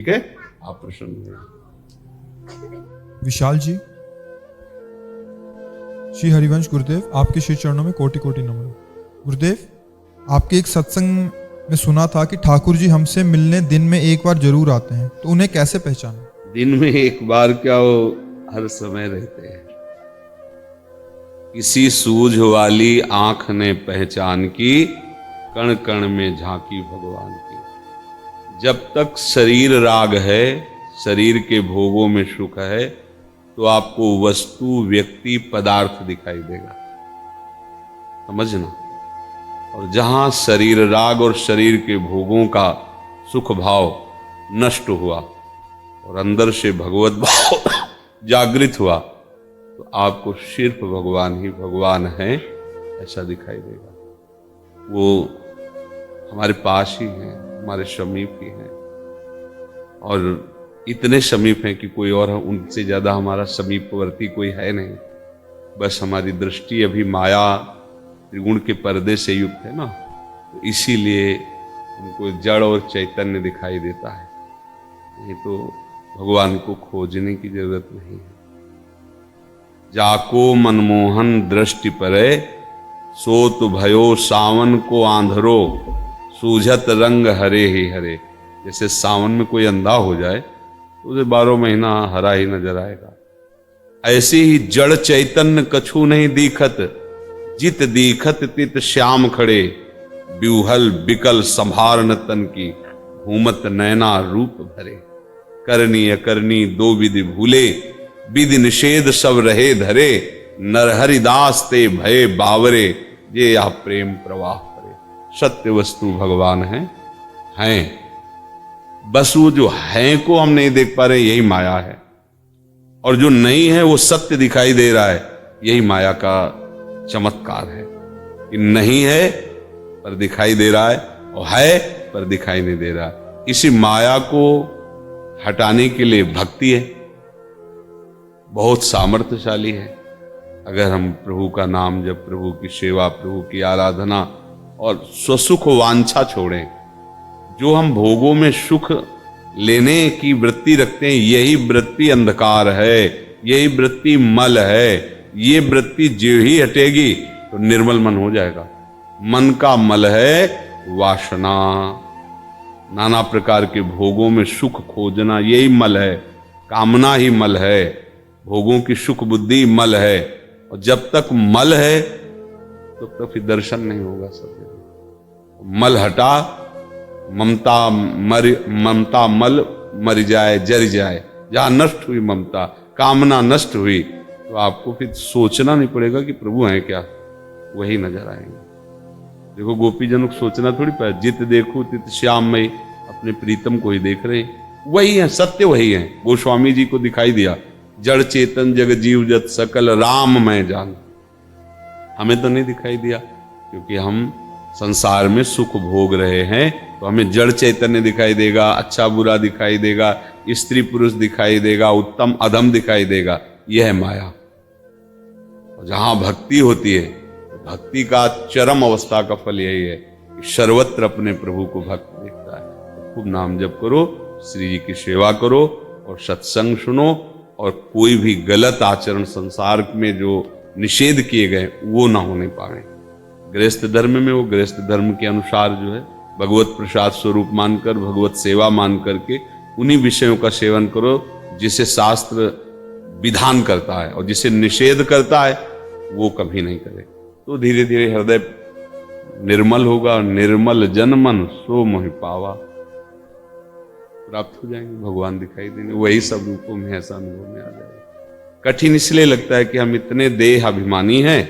ठीक है, आप प्रसन्न हैं। विशाल जी, श्री हरिवंश गुरुदेव, आपके श्री चरणों में कोटि कोटि नमन। गुरुदेव, आपके एक सत्संग में सुना था कि ठाकुर जी हमसे मिलने दिन में एक बार जरूर आते हैं, तो उन्हें कैसे पहचानें? दिन में एक बार क्या, वो हर समय रहते हैं। किसी सूझ वाली आंख ने पहचान की, कण कण में झांकी भगवान की। जब तक शरीर राग है, शरीर के भोगों में सुख है, तो आपको वस्तु, व्यक्ति, पदार्थ दिखाई देगा, समझना। और जहां शरीर राग और शरीर के भोगों का सुख भाव नष्ट हुआ और अंदर से भगवत भाव जागृत हुआ, तो आपको सिर्फ भगवान ही भगवान है ऐसा दिखाई देगा। वो हमारे पास ही हैं, हमारे समीप ही हैं, और इतने समीप हैं कि कोई और उनसे ज्यादा हमारा समीपवर्ती कोई है नहीं। बस हमारी दृष्टि अभी माया त्रिगुण के पर्दे से युक्त है ना, तो इसीलिए हमको जड़ और चैतन्य दिखाई देता है। नहीं तो भगवान को खोजने की जरूरत नहीं है। जाको मनमोहन दृष्टि परे, सोत भयो सावन को आंधरो, सूझत रंग हरे ही हरे। जैसे सावन में कोई अंधा हो जाए तो उसे 12 महीना हरा ही नजर आएगा, ऐसे ही जड़ चैतन्य कछु नहीं दीखत, जित दीखत तित श्याम खड़े, ब्यूहल बिकल संभार न तन की, घूमत नैना रूप भरे। करनी अकरनी दो विधि भूले, विधि निषेध सब रहे धरे, नरहरिदास ते भय बावरे, ये या प्रेम प्रवाह करे। सत्य वस्तु भगवान हैं, बस वो जो है को हम नहीं देख पा रहे, यही माया है। और जो नहीं है वो सत्य दिखाई दे रहा है, यही माया का चमत्कार है कि नहीं है पर दिखाई दे रहा है, और है पर दिखाई नहीं दे रहा। इसी माया को हटाने के लिए भक्ति है, बहुत सामर्थ्यशाली है। अगर हम प्रभु का नाम जप, प्रभु की सेवा, प्रभु की आराधना और स्वसुख वांछा छोड़ें, जो हम भोगों में सुख लेने की वृत्ति रखते हैं, यही वृत्ति अंधकार है, यही वृत्ति मल है। ये वृत्ति जो ही हटेगी तो निर्मल मन हो जाएगा। मन का मल है वासना, नाना प्रकार के भोगों में सुख खोजना, यही मल है। कामना ही मल है, भोगों की सुख बुद्धि मल है। और जब तक मल है तब तक फिर दर्शन नहीं होगा सब। मल हटा, ममता मल मर जाए, जर जाए। जहां नष्ट हुई ममता, कामना नष्ट हुई, तो आपको फिर सोचना नहीं पड़ेगा कि प्रभु हैं क्या, वही नजर आएंगे। देखो गोपीजनों को सोचना थोड़ी पड़ा, जित देखो तित श्याममय, अपने प्रीतम को ही देख रहे, वही है, सत्य वही है। गोस्वामी जी को दिखाई दिया, जड़ चेतन जग जीव जत सकल राम मैं जान। हमें तो नहीं दिखाई दिया, क्योंकि हम संसार में सुख भोग रहे हैं, तो हमें जड़ चैतन्य दिखाई देगा, अच्छा बुरा दिखाई देगा, स्त्री पुरुष दिखाई देगा, उत्तम अधम दिखाई देगा। यह है माया। और जहां भक्ति होती है, भक्ति का चरम अवस्था का फल यही है कि सर्वत्र अपने प्रभु को भक्त देखता है। तो खूब नाम जप करो, श्री जी की सेवा करो और सत्संग सुनो, और कोई भी गलत आचरण संसार में जो निषेध किए गए वो ना होने पाए। गृहस्थ धर्म में वो गृहस्थ धर्म के अनुसार जो है भगवत प्रसाद स्वरूप मानकर, भगवत सेवा मान करके उन्हीं विषयों का सेवन करो जिसे शास्त्र विधान करता है, और जिसे निषेध करता है वो कभी नहीं करे। तो धीरे धीरे हृदय निर्मल होगा, निर्मल जन मन सो मोहि पावा, प्राप्त हो जाएंगे, भगवान दिखाई देंगे, वही सब रूपों में ऐसा अनुभव में आ जाएगा। कठिन इसलिए लगता है कि हम इतने देह अभिमानी हैं,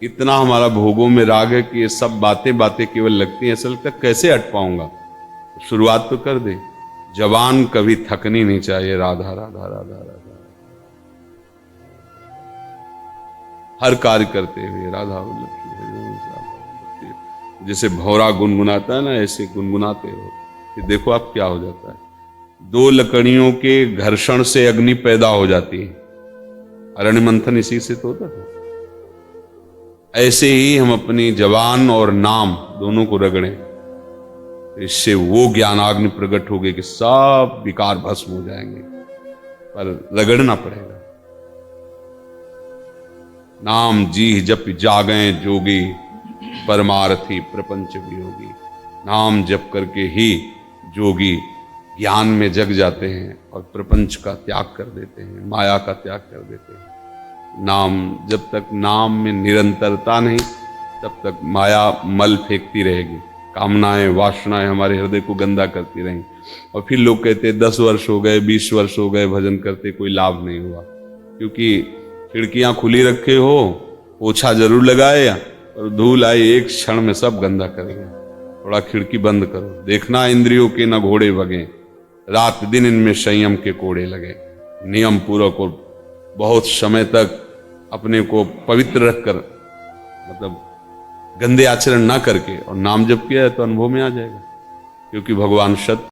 इतना हमारा भोगों में राग है कि ये सब बातें केवल लगती हैं, ऐसा लगता है कैसे हट पाऊंगा। शुरुआत तो कर दे। जवान कभी थकनी नहीं चाहिए, राधा राधा राधा राधा, हर कार्य करते हुए राधा वल्लभ। जैसे भौरा गुनगुनाता है ना, ऐसे गुनगुनाते हो, फिर देखो आप क्या हो जाता है। दो लकड़ियों के घर्षण से अग्नि पैदा हो जाती है, अरण्य मंथन इसी से तो होता था। ऐसे ही हम अपनी जबान और नाम दोनों को रगड़ें, तो इससे वो ज्ञानाग्नि प्रकट होगी कि सब विकार भस्म हो जाएंगे, पर रगड़ना पड़ेगा। नाम जी जप जागें जोगी, परमार्थी प्रपंच वियोगी। नाम जप करके ही जोगी ज्ञान में जग जाते हैं और प्रपंच का त्याग कर देते हैं, माया का त्याग कर देते हैं। नाम, जब तक नाम में निरंतरता नहीं तब तक माया मल फेंकती रहेगी, कामनाएं वासनाएं हमारे हृदय को गंदा करती रहेंगी। और फिर लोग कहते 10 वर्ष हो गए, 20 वर्ष हो गए भजन करते, कोई लाभ नहीं हुआ, क्योंकि खिड़कियां खुली रखे हो, पोछा जरूर लगाए और धूल आई एक क्षण में सब गंदा करेगा। थोड़ा खिड़की बंद करो, देखना इंद्रियों के न घोड़े वगे, रात दिन इनमें संयम के कोड़े लगे। नियम पूर्वक और बहुत समय तक अपने को पवित्र रखकर, मतलब गंदे आचरण ना करके और नाम जप किया है तो अनुभव में आ जाएगा, क्योंकि भगवान सत्य